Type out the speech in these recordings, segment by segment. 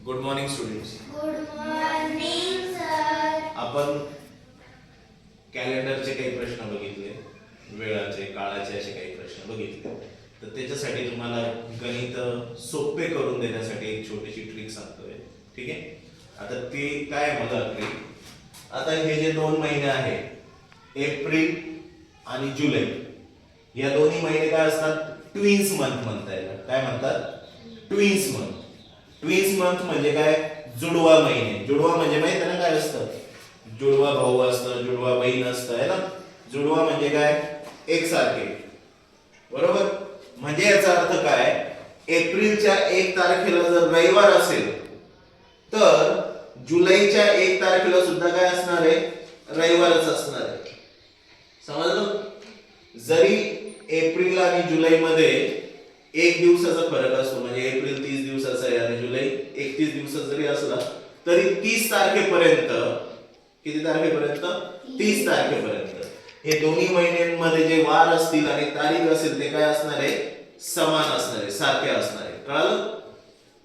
Good morning students. Good morning sir. आपण कॅलेंडरचे काही प्रश्न बघितले, वेळाचे काळाचे असे काही प्रश्न बघितले. तर त्याच्यासाठी तुम्हाला गणित सोपे करून देण्यासाठी एक छोटीशी ट्रिक सांगतोय. ठीक आहे. आता ती काय आहे मला ट्रिक. आता हे जे 2 महिने आहेत एप्रिल आणि जुलै, या दोन्ही महिने काय असतात, ट्विन्स मंथ म्हणता येईल. काय म्हणतात, ट्विन्स मंथ. ट्विन्स मंथ म्हणजे काय, जुडवा महिने. जुडवा म्हणजे माहिती आहे ना काय असतं, जुडवा भाऊ असतं, जुडवा बहीण असतं है ना. जुडवा म्हणजे काय, एकसारखे. बरोबर. म्हणजे याचा अर्थ काय, एप्रिलच्या 1 तारखेला जर रविवार असेल तर जुलैच्या 1 तारखेला सुद्धा काय असणार आहे, रविवारच असणार आहे. समजलं. जरी एप्रिल आणि जुलै मध्ये 1 दिवसाचा फरक असतो, म्हणजे एप्रिल 30 दिवसाचा आहे आणि जुलै 31 दिवसाचा जरी असला तरी 30 तारखेपर्यंत, किती तारखेपर्यंत, 30 तारखेपर्यंत हे दोन्ही महिन्यांमध्ये जे वार असतील आणि तारीख असेल ते काय असणार आहे, समान असणार आहे, सारखे असणार आहे. कळलं.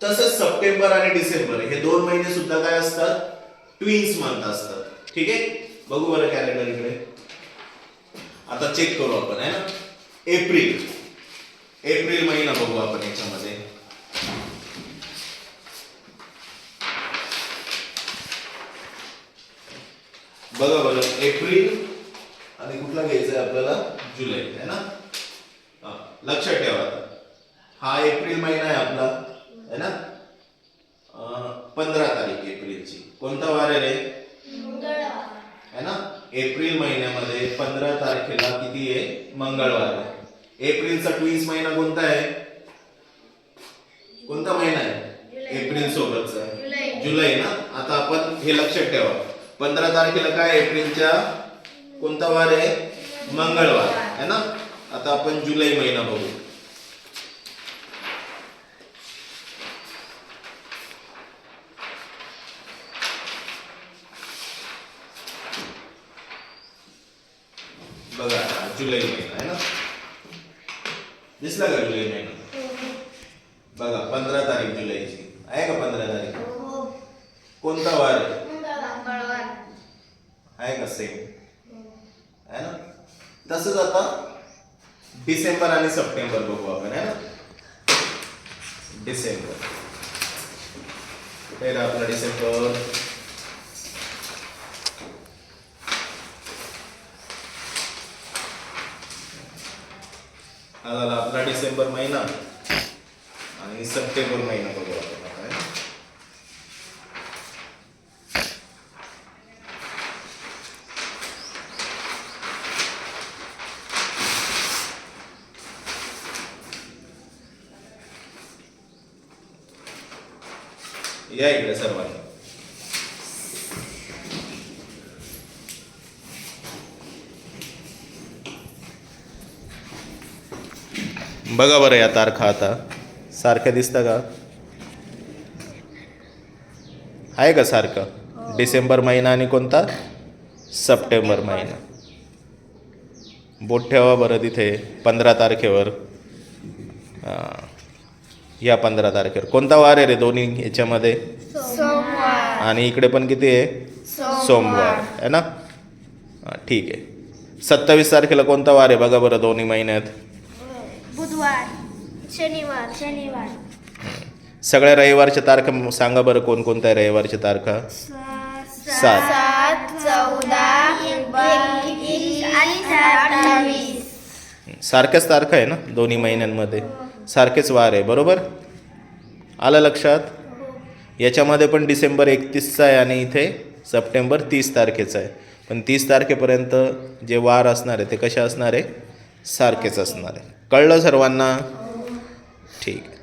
तसंच सप्टेंबर आणि डिसेंबर हे 2 महिने सुद्धा काय असतात, ट्विन्स मंथ असतात. ठीक आहे. बघू बरं कॅलेंडर इकडे. आता चेक करू आपण है ना. एप्रिल महिना बघू आपण याच्यामध्ये. बघा बरं, एप्रिल आणि कुठला घ्यायचा आहे आपल्याला, जुलै है ना. लक्षात ठेवा, हा एप्रिल महिना आहे आपला है ना. 15 तारीख एप्रिलची. कोणता वार आहे रे, है ना. एप्रिल महिन्यामध्ये 15 तारखेला किती आहे, मंगळवार आहे. एप्रिलचा ट्विन्स महिना कोणता आहे, कोणता महिना आहे, एप्रिल सोबतचा जुलै ना. आता आपण हे लक्षात ठेवा, 15 तारखेला काय एप्रिलच्या कोणता वार आहे, मंगळवार है ना. आता आपण जुलै महिना बघू. बघा जुलै महिना है ना. दिसला का जुलै महिना. बघा 15 तारीख जुलैची आहे का, 15 तारीख कोणता वार आहे, आहे का, सेम है ना. तसंच आता डिसेंबर आणि सप्टेंबर बघू आपण है ना. डिसेंबर पहिला आपला डिसेंबर. हा झाला आपला डिसेंबर महिना आणि सप्टेंबर महिना बघू आपण आता. या इकडे सर्वांना. बघा बरं या तारखा आता सारख्या दिसता का, आहे का सारखं. डिसेंबर महिना आणि कोणता, सप्टेंबर महिना. बोट ठेवा बरं तिथे 15 तारखेवर. या 15 तारखेवर कोणता वार आहे रे दोन्ही याच्यामध्ये, सोमवार. आणि इकडे पण किती आहे, सोमवार है ना. ठीक आहे. 27 तारखेला कोणता वार आहे बघा बरं दोन्ही महिन्यात, बुधवार. शनिवार. सगळ्या रविवारच्या तारखा सांगा बरं, कोणकोणत्या रविवारच्या तारखा, 7, 14, 21 आणि 28. सारख्याच तारखा आहे ना दोन्ही महिन्यांमध्ये, सारखेच वार आहे. बरोबर. आलं लक्षात. याच्यामध्ये पण डिसेंबर 31चा आहे आणि इथे सप्टेंबर 30 तारखेचा आहे. पण 30 तारखेपर्यंत जे वार असणार आहे ते कसे असणार आहे, सारखेच असणार आहे. कळलं सर्वांना. ठीक आहे.